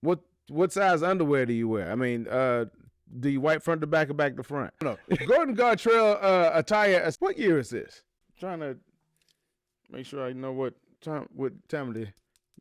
what size underwear do you wear? I mean, do you wipe front to back or back to front? No. Gordon Gartrell attire. What year is this? Trying to make sure I know what time of the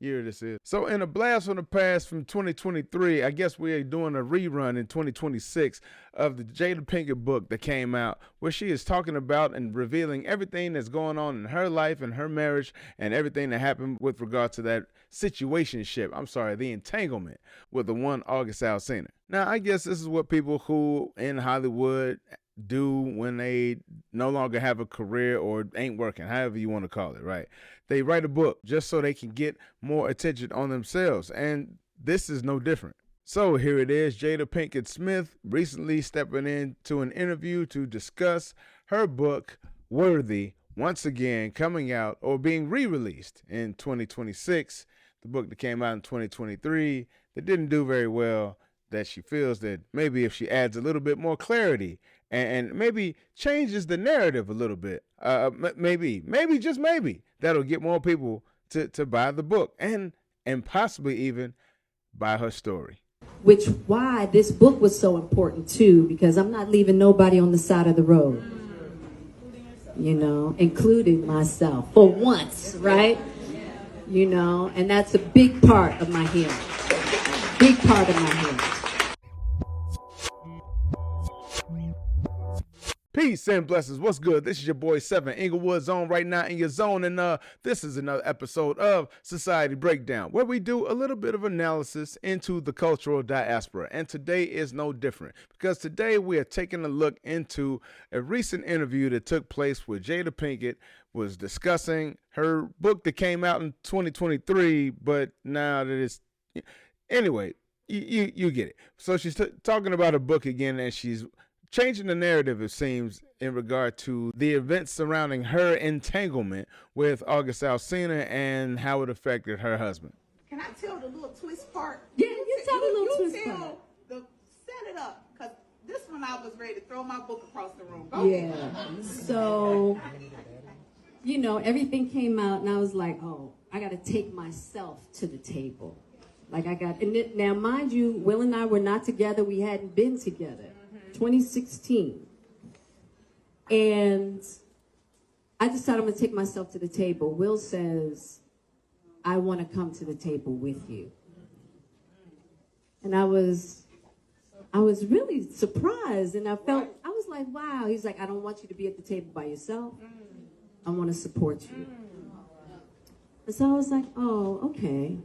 year this is. So in a blast from the past from 2023, I guess we're doing a rerun in 2026 of the Jada Pinkett book that came out, where she is talking about and revealing everything that's going on in her life and her marriage and everything that happened with regard to that the entanglement with the one August Alsina. Now, I guess this is what people who in Hollywood do when they no longer have a career or ain't working, however you want to call it, right? They write a book just so they can get more attention on themselves, and this is no different. So here it is, Jada Pinkett Smith recently stepping into an interview to discuss her book, Worthy, once again coming out or being re-released in 2026. The book that came out in 2023 that didn't do very well, that she feels that maybe if she adds a little bit more clarity and maybe changes the narrative a little bit, maybe just maybe, that'll get more people to buy the book and possibly even buy her story. Which why this book was so important too, because I'm not leaving nobody on the side of the road, including myself for once, right? And that's a big part of my healing. Big part of my healing. Peace and blessings. What's good? This is your boy 7 Inglewood Zone right now in your zone, and this is another episode of Society Breakdown, where we do a little bit of analysis into the cultural diaspora. And today is no different, because today we are taking a look into a recent interview that took place where Jada Pinkett was discussing her book that came out in 2023, but now that it's anyway, you get it. So she's talking about a book again, and she's changing the narrative, it seems, in regard to the events surrounding her entanglement with August Alsina and how it affected her husband. Can I tell the little twist part? Yeah, you tell the little twist part. Set it up, because this one I was ready to throw my book across the room. Yeah. So, everything came out, and I was like, oh, I got to take myself to the table. Now, mind you, Will and I were not together. We hadn't been together. 2016, and I decided I'm going to take myself to the table. Will says, I want to come to the table with you. And I was really surprised, and I was like, wow. He's like, I don't want you to be at the table by yourself. I want to support you. And so I was like, oh, okay.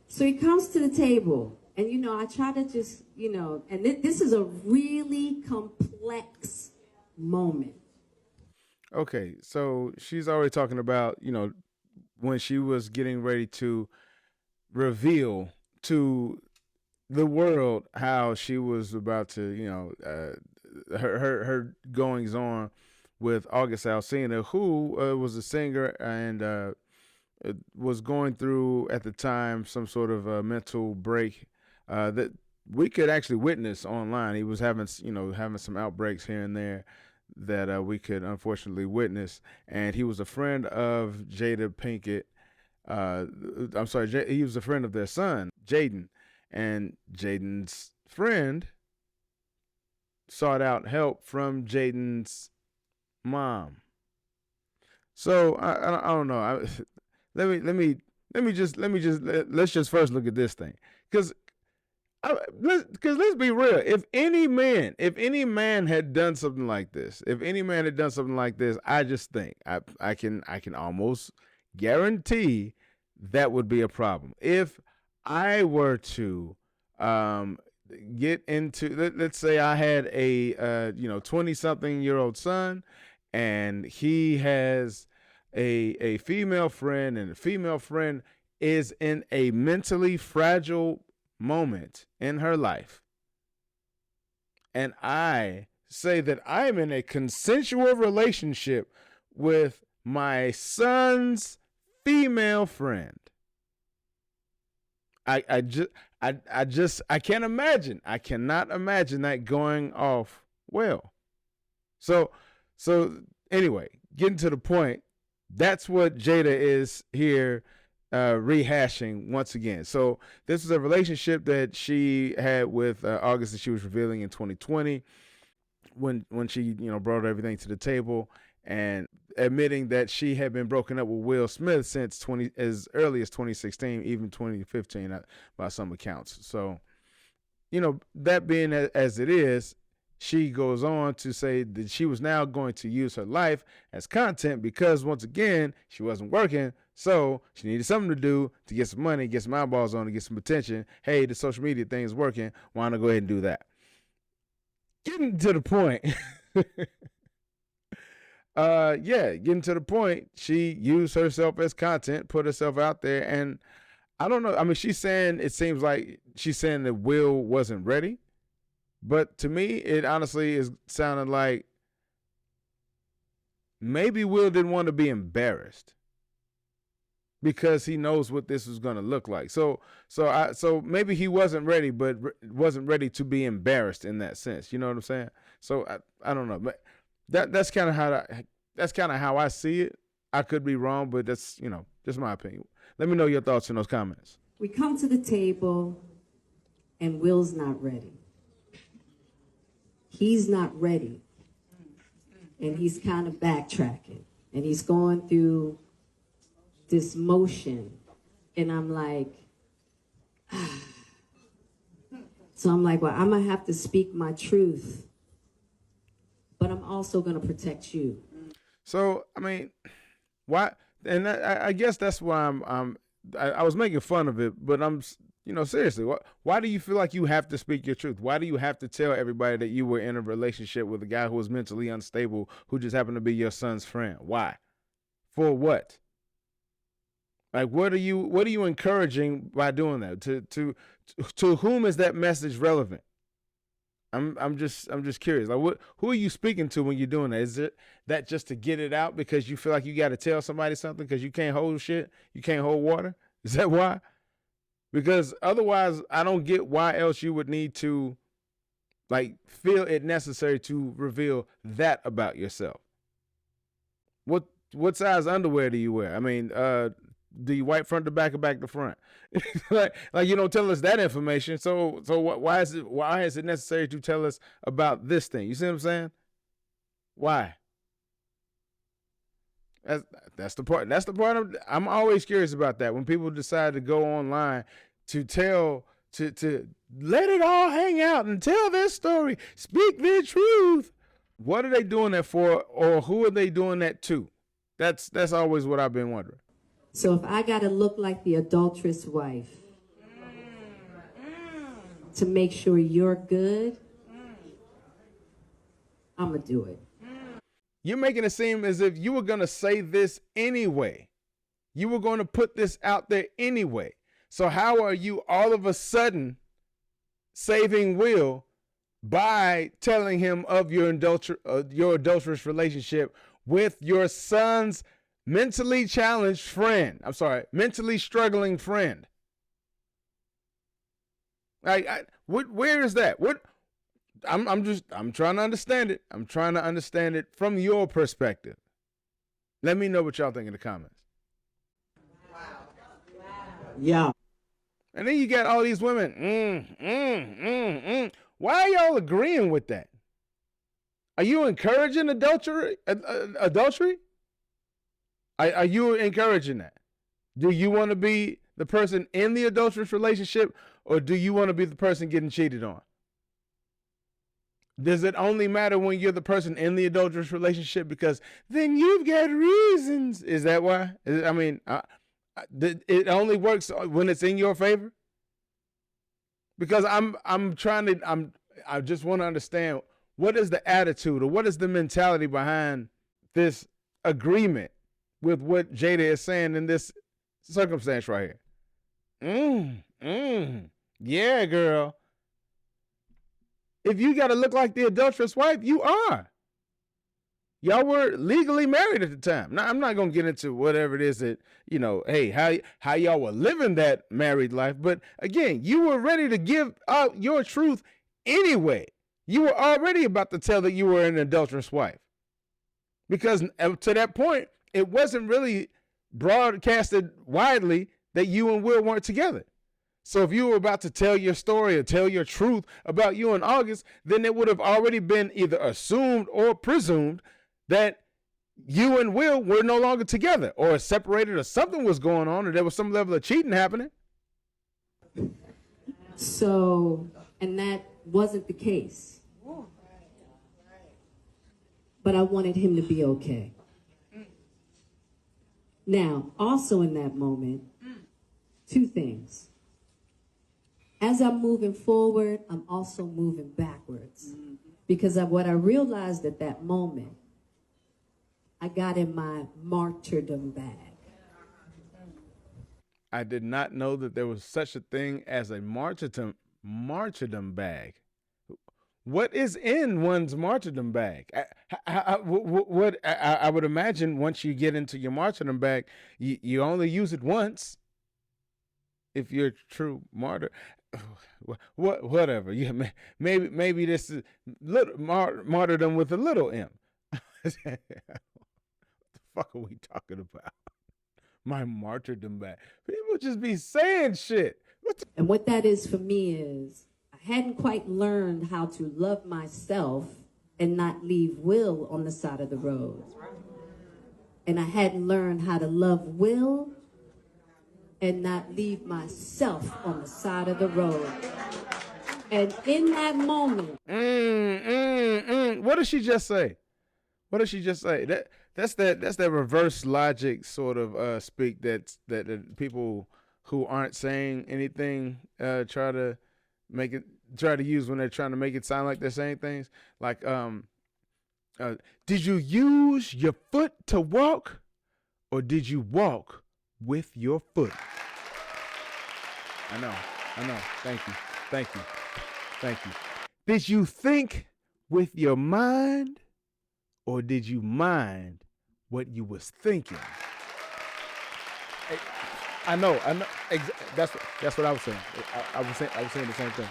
So he comes to the table. And, I try to just, and this is a really complex moment. Okay, so she's already talking about, when she was getting ready to reveal to the world how she was about to, her goings on with August Alsina, who was a singer and was going through at the time some sort of a mental break that we could actually witness online. He was having some outbreaks here and there that we could unfortunately witness. And he was a friend of Jada Pinkett. He was a friend of their son, Jaden. And Jaden's friend sought out help from Jaden's mom. So I don't know. Let's just first look at this thing, because let's be real. If any man had done something like this, I just think I can almost guarantee that would be a problem. If I were to get into, let's say I had a 20-something-year-old son, and he has a female friend, and the female friend is in a mentally fragile moment in her life, and I say that I'm in a consensual relationship with my son's female friend, I can't imagine. I cannot imagine that going off well. So anyway, getting to the point, that's what Jada is here rehashing once again. So this is a relationship that she had with August that she was revealing in 2020 when she brought everything to the table and admitting that she had been broken up with Will Smith since as early as 2016, even 2015 by some accounts. So that being as it is, she goes on to say that she was now going to use her life as content because, once again, she wasn't working. So she needed something to do to get some money, get some eyeballs on, to get some attention. Hey, the social media thing is working. Why not go ahead and do that? Getting to the point. Getting to the point. She used herself as content, put herself out there. And I don't know. I mean, it seems like she's saying that Will wasn't ready. But to me, it honestly is sounding like maybe Will didn't want to be embarrassed because he knows what this was going to look like. So maybe he wasn't ready, but wasn't ready to be embarrassed in that sense. You know what I'm saying? So I don't know, but that's kind of how I see it. I could be wrong, but that's just my opinion. Let me know your thoughts in those comments. We come to the table, and Will's not ready. He's not ready, and he's kind of backtracking, and he's going through this motion, and I'm like, So I'm like, well, I'm gonna have to speak my truth, but I'm also gonna protect you. So I mean, why? And I guess that's why I was making fun of it, but I'm seriously, why do you feel like you have to speak your truth? Why do you have to tell everybody that you were in a relationship with a guy who was mentally unstable, who just happened to be your son's friend? Why? For what? Like, what are you encouraging by doing that? To whom is that message relevant? I'm just curious. Like, who are you speaking to when you're doing that? Is it that just to get it out because you feel like you got to tell somebody something because you can't hold shit, you can't hold water? Is that why? Because otherwise, I don't get why else you would need to, like, feel it necessary to reveal that about yourself. What size underwear do you wear? I mean, do you wipe front to back or back to front? like you don't tell us that information. So why is it necessary to tell us about this thing? You see what I'm saying? Why? That's the part. That's the part I'm always curious about that. When people decide to go online to let it all hang out and tell their story, speak their truth. What are they doing that for, or who are they doing that to? That's always what I've been wondering. So if I got to look like the adulterous wife to make sure you're good, I'm going to do it. You're making it seem as if you were going to say this anyway. You were going to put this out there anyway. So how are you all of a sudden saving Will by telling him of your adulterous relationship with your son's mentally challenged friend? I'm sorry, mentally struggling friend. Where is that? What? I'm trying to understand it. I'm trying to understand it from your perspective. Let me know what y'all think in the comments. Wow. Yeah. And then you got all these women. Why are y'all agreeing with that? Are you encouraging adultery? Are you encouraging that? Do you want to be the person in the adulterous relationship, or do you want to be the person getting cheated on? Does it only matter when you're the person in the adulterous relationship because then you've got reasons? Is that why? I mean, it only works when it's in your favor? Because I just want to understand, what is the attitude or what is the mentality behind this agreement with what Jada is saying in this circumstance right here? Yeah, girl. If you got to look like the adulterous wife, you are. Y'all were legally married at the time. Now, I'm not going to get into whatever it is that, hey, how y'all were living that married life. But again, you were ready to give out your truth anyway. You were already about to tell that you were an adulterous wife. Because to that point, it wasn't really broadcasted widely that you and Will weren't together. So if you were about to tell your story or tell your truth about you in August, then it would have already been either assumed or presumed that you and Will were no longer together or separated or something was going on or there was some level of cheating happening. So, and that wasn't the case. But I wanted him to be okay. Now, also in that moment, two things. As I'm moving forward, I'm also moving backwards. Because of what I realized at that moment, I got in my martyrdom bag. I did not know that there was such a thing as a martyrdom bag. What is in one's martyrdom bag? I would imagine once you get into your martyrdom bag, you only use it once. If you're a true martyr, whatever. Yeah, maybe this is martyrdom with a little m. What the fuck are we talking about? My martyrdom bag. People just be saying shit. And what that is for me is I hadn't quite learned how to love myself and not leave Will on the side of the road. And I hadn't learned how to love Will and not leave myself on the side of the road. And in that moment... What did she just say? What did she just say? That's that reverse logic sort of speak that people who aren't saying anything try to use when they're trying to make it sound like they're saying things. Like, did you use your foot to walk, or did you walk with your foot? I know. Thank you. Did you think with your mind, or did you mind what you was thinking? I know. That's what I was saying. I was saying the same thing.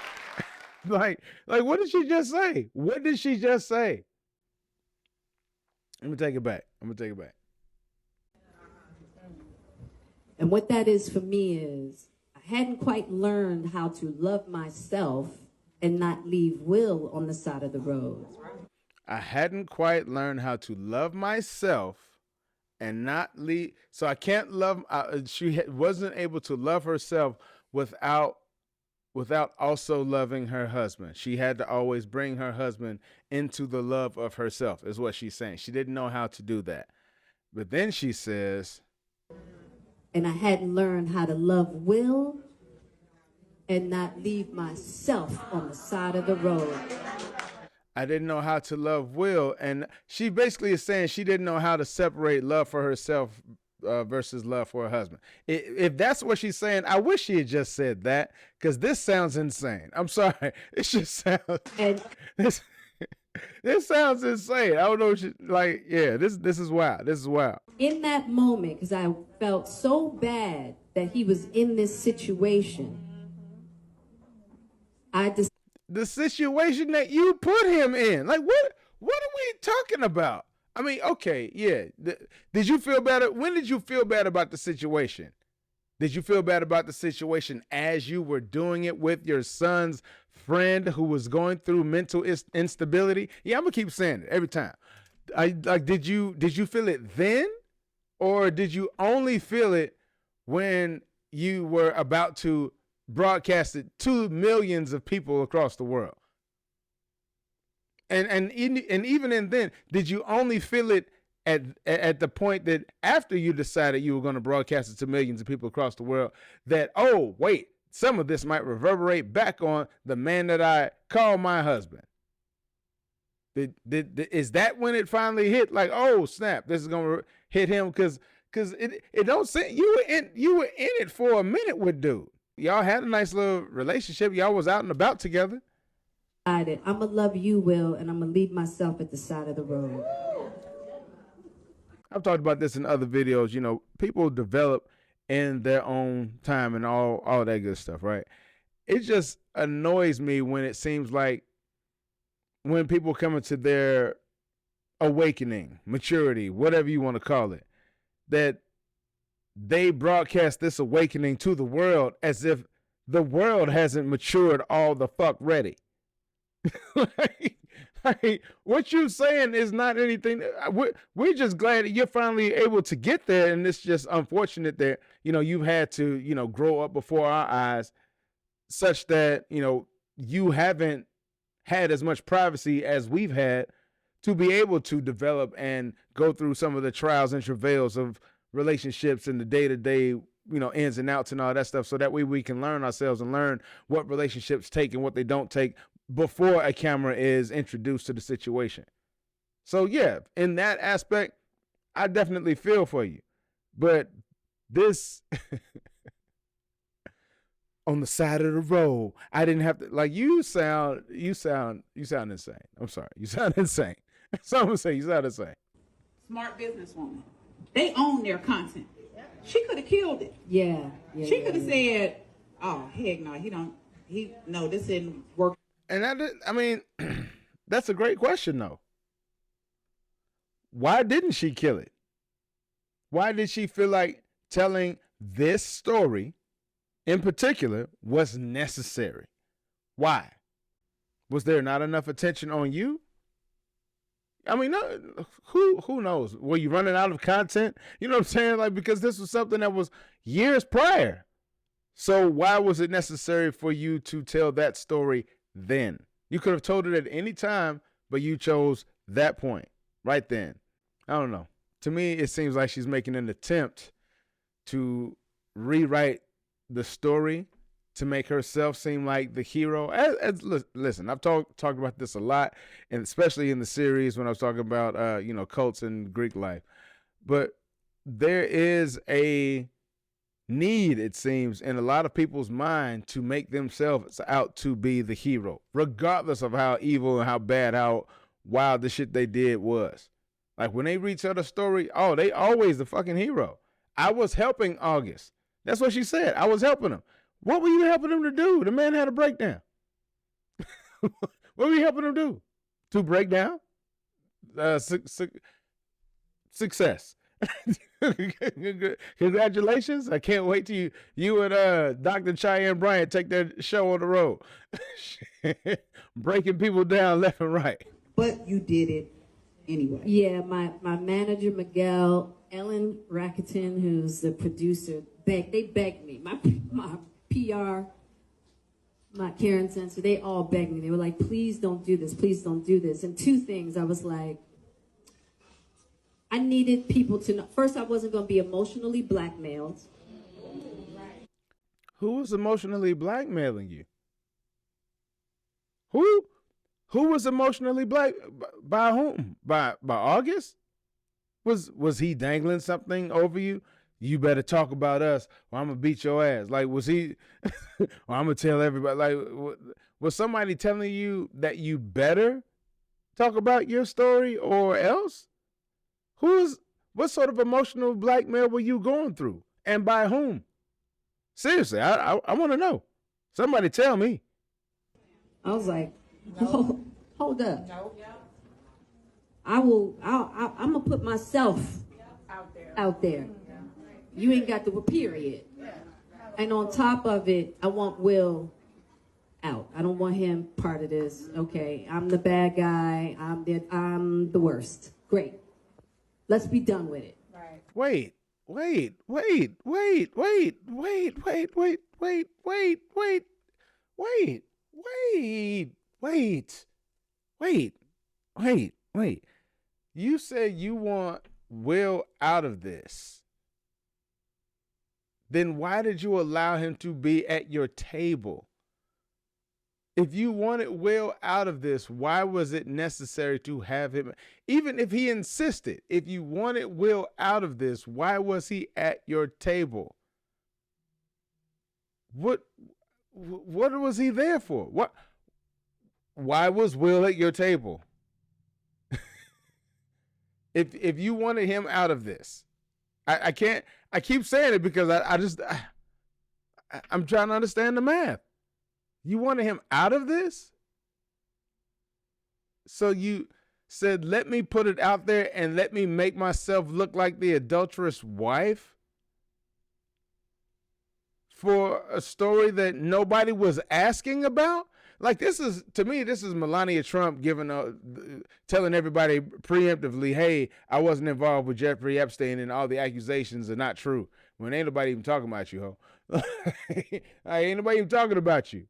like, what did she just say? What did she just say? I'm gonna take it back. And what that is for me is I hadn't quite learned how to love myself and not leave Will on the side of the road. I hadn't quite learned how to love myself and not leave. So I can't love. She wasn't able to love herself without also loving her husband. She had to always bring her husband into the love of herself, is what she's saying. She didn't know how to do that. But then she says, and I hadn't learned how to love Will and not leave myself on the side of the road. I didn't know how to love Will. And she basically is saying she didn't know how to separate love for herself versus love for her husband. If that's what she's saying, I wish she had just said that, because this sounds insane. I'm sorry. It just sounds... This sounds insane. I don't know. This is wild. This is wild. In that moment, because I felt so bad that he was in this situation, the situation that you put him in. Like, what are we talking about? I mean, okay, yeah. Did you feel bad? When did you feel bad about the situation? Did you feel bad about the situation as you were doing it with your son's friend who was going through mental instability? Yeah, I'm gonna keep saying it every time. Did you feel it then, or did you only feel it when you were about to broadcast it to millions of people across the world? And even in then, did you only feel it at the point that after you decided you were going to broadcast it to millions of people across the world, that, oh, wait, some of this might reverberate back on the man that I call my husband? Is that when it finally hit? Like, oh snap, this is going to hit him? Because it don't seem you were in it for a minute with dude. Y'all had a nice little relationship. Y'all was out and about together. I'm gonna love you, Will, and I'm gonna leave myself at the side of the road. I've talked about this in other videos. You know, people develop in their own time and all that good stuff, right? It just annoys me when it seems like when people come into their awakening, maturity, whatever you want to call it, that they broadcast this awakening to the world as if the world hasn't matured all the fuck ready. like, what you're saying is not anything. We're just glad that you're finally able to get there, and it's just unfortunate that, you know, you've had to, you know, grow up before our eyes such that, you know, you haven't had as much privacy as we've had to be able to develop and go through some of the trials and travails of relationships and the day-to-day, you know, ins and outs and all that stuff, so that way we can learn ourselves and learn what relationships take and what they don't take before a camera is introduced to the situation. So yeah, in that aspect, I definitely feel for you. But this on the side of the road, I didn't have to, like, you sound insane. I'm sorry. You sound insane. Someone say you sound insane. Smart businesswoman. They own their content. She could have killed it. Yeah. She could have said, "Oh heck no, this didn't work." And I mean, that's a great question though. Why didn't she kill it? Why did she feel like telling this story in particular was necessary? Why? Was there not enough attention on you? I mean, who knows? Were you running out of content? You know what I'm saying? Like, because this was something that was years prior. So why was it necessary for you to tell that story then? You could have told it at any time, but you chose that point right then. I don't know. To me, it seems like she's making an attempt to rewrite the story to make herself seem like the hero. Listen, I've talked about this a lot, and especially in the series when I was talking about you know, cults and Greek life. But there is a need, it seems, in a lot of people's mind to make themselves out to be the hero, regardless of how evil and how bad, how wild the shit they did was. Like, when they retell the story, oh, they always the fucking hero. I was helping August. That's what she said. I was helping him. What were you helping him to do? The man had a breakdown. What were you helping him do? To break down? Success. Congratulations. I can't wait till you and Dr. Cheyenne Bryant take that show on the road. Breaking people down left and right. But you did it anyway. Yeah, my manager, Miguel, Ellen Rakuten, who's the producer, they begged me. My PR, my Karen Censor, they all begged me. They were like, please don't do this. Please don't do this. And two things, I was like, I needed people to know. First, I wasn't going to be emotionally blackmailed. Who was emotionally blackmailing you? Who was emotionally by whom? By August? Was he dangling something over you? You better talk about us or I'm gonna beat your ass. Like, was he, or I'm gonna tell everybody, like, was somebody telling you that you better talk about your story or else? What sort of emotional blackmail were you going through, and by whom? Seriously, I want to know. Somebody tell me. I was like, no. Hold up. No. I'm gonna put myself out there. You ain't got the period. And on top of it, I want Will out. I don't want him part of this. Okay, I'm the bad guy. I'm the worst. Great. Let's be done with it. Right. Wait. You said you want Will out of this. Then why did you allow him to be at your table? If you wanted Will out of this, why was it necessary to have him? Even if he insisted, if you wanted Will out of this, why was he at your table? What was he there for? Why was Will at your table? If you wanted him out of this, I can't. I keep saying it because I'm trying to understand the math. You wanted him out of this? So you said, let me put it out there and let me make myself look like the adulterous wife? for a story that nobody was asking about? Like, to me, this is Melania Trump telling everybody preemptively, hey, I wasn't involved with Jeffrey Epstein and all the accusations are not true. When ain't nobody even talking about you, ho. Ain't nobody even talking about you.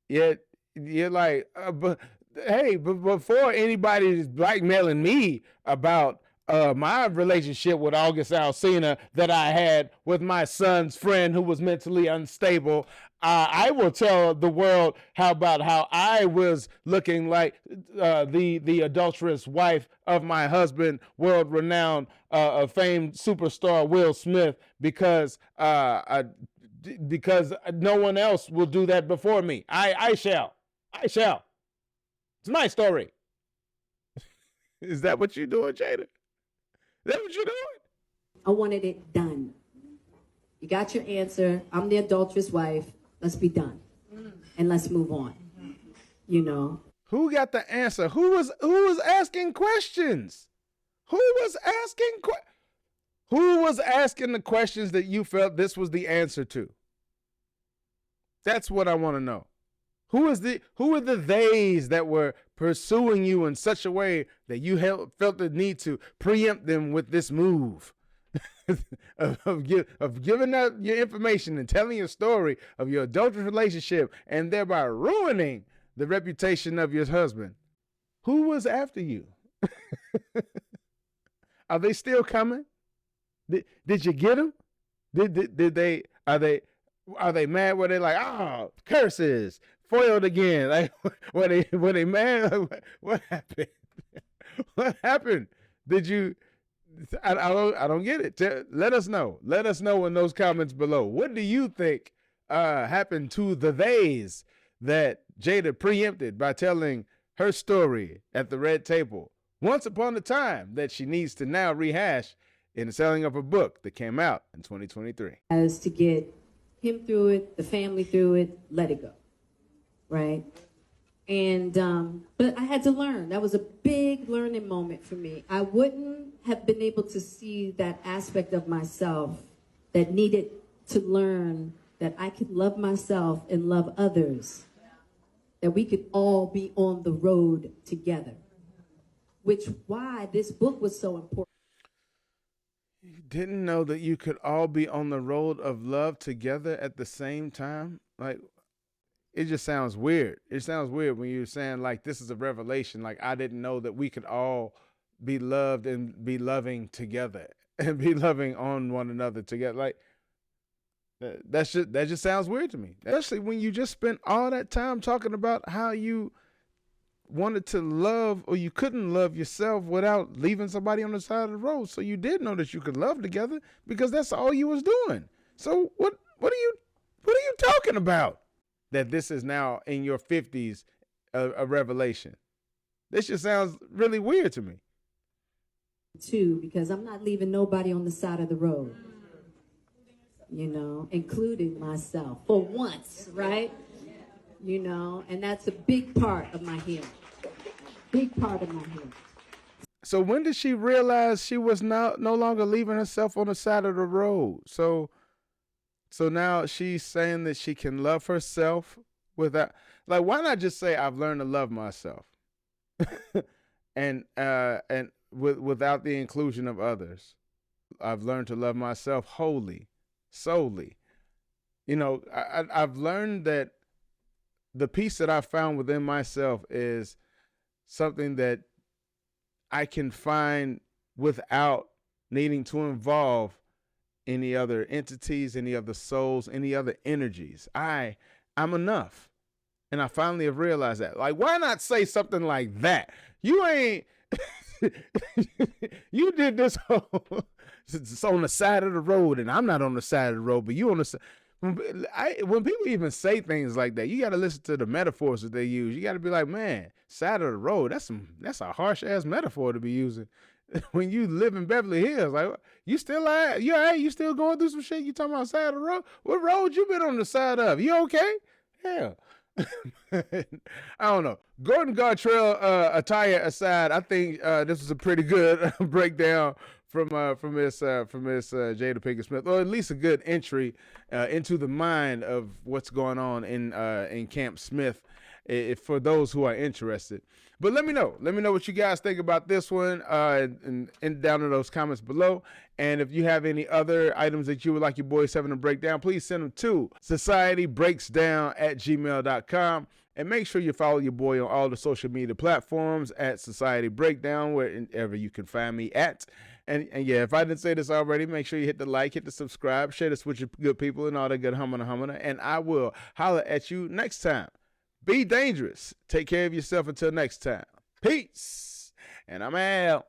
Yet, you're like, but before anybody is blackmailing me about my relationship with August Alsina that I had with my son's friend who was mentally unstable, I will tell the world how I was looking like the adulterous wife of my husband, world-renowned, famed superstar Will Smith, because no one else will do that before me. I shall. It's my story. Is that what you're doing, Jada? Is that what you're doing? I wanted it done. You got your answer. I'm the adulterous wife. Let's be done. And let's move on. You know. Who got the answer? Who was asking questions? Who was asking the questions that you felt this was the answer to? That's what I want to know. Who are the theys that were pursuing you in such a way that you felt the need to preempt them with this move of giving out your information and telling your story of your adulterous relationship and thereby ruining the reputation of your husband? Who was after you? Are they still coming? Did you get them? Are they mad? Were they like, oh, curses, foiled again? Like, were they mad? What happened? What happened? Did you? I don't get it. Let us know. Let us know in those comments below. What do you think happened to the theys that Jada preempted by telling her story at the red table once upon a time that she needs to now rehash in the selling of a book that came out in 2023? As to get him through it, the family through it, let it go, right? And but I had to learn. That was a big learning moment for me. I wouldn't have been able to see that aspect of myself that needed to learn that I could love myself and love others, that we could all be on the road together, which why this book was so important. You didn't know that you could all be on the road of love together at the same time? Like, it just sounds weird. It sounds weird when you're saying, like, this is a revelation. Like, I didn't know that we could all be loved and be loving together and be loving on one another together. Like, that just sounds weird to me. Especially when you just spent all that time talking about how you wanted to love, or you couldn't love yourself without leaving somebody on the side of the road. So you did know that you could love together because that's all you was doing. So what are you talking about? That this is now in your 50s a revelation. This just sounds really weird to me. Too, because I'm not leaving nobody on the side of the road, you know, including myself for once, right? You know, and that's a big part of my healing. Big part of my healing. So when did she realize she was no longer leaving herself on the side of the road? So now she's saying that she can love herself without, like, why not just say I've learned to love myself, and without the inclusion of others. I've learned to love myself wholly, solely. You know, I've learned that the peace that I found within myself is something that I can find without needing to involve any other entities, any other souls, any other energies. I'm enough. And I finally have realized that. Like, why not say something like that? You ain't, you did this it's on the side of the road, and I'm not on the side of the road, but you on the side. When people even say things like that, you got to listen to the metaphors that they use. You got to be like, man, side of the road, that's a harsh ass metaphor to be using. When you live in Beverly Hills, like, you still you still going through some shit? You talking about side of the road? What road you been on the side of? You okay? Hell. I don't know. Gordon Gartrell attire aside, I think this was a pretty good breakdown from Miss Jada Pinkett Smith, or at least a good entry into the mind of what's going on in Camp Smith, for those who are interested. But let me know what you guys think about this one, and down in those comments below. And if you have any other items that you would like your boy 7 to break down, please send them to societybreaksdown@gmail.com. And make sure you follow your boy on all the social media platforms at Society Breakdown, wherever you can find me at. And yeah, if I didn't say this already, make sure you hit the like, hit the subscribe, share this with your good people, and all that good humana. And I will holler at you next time. Be dangerous. Take care of yourself until next time. Peace. And I'm out.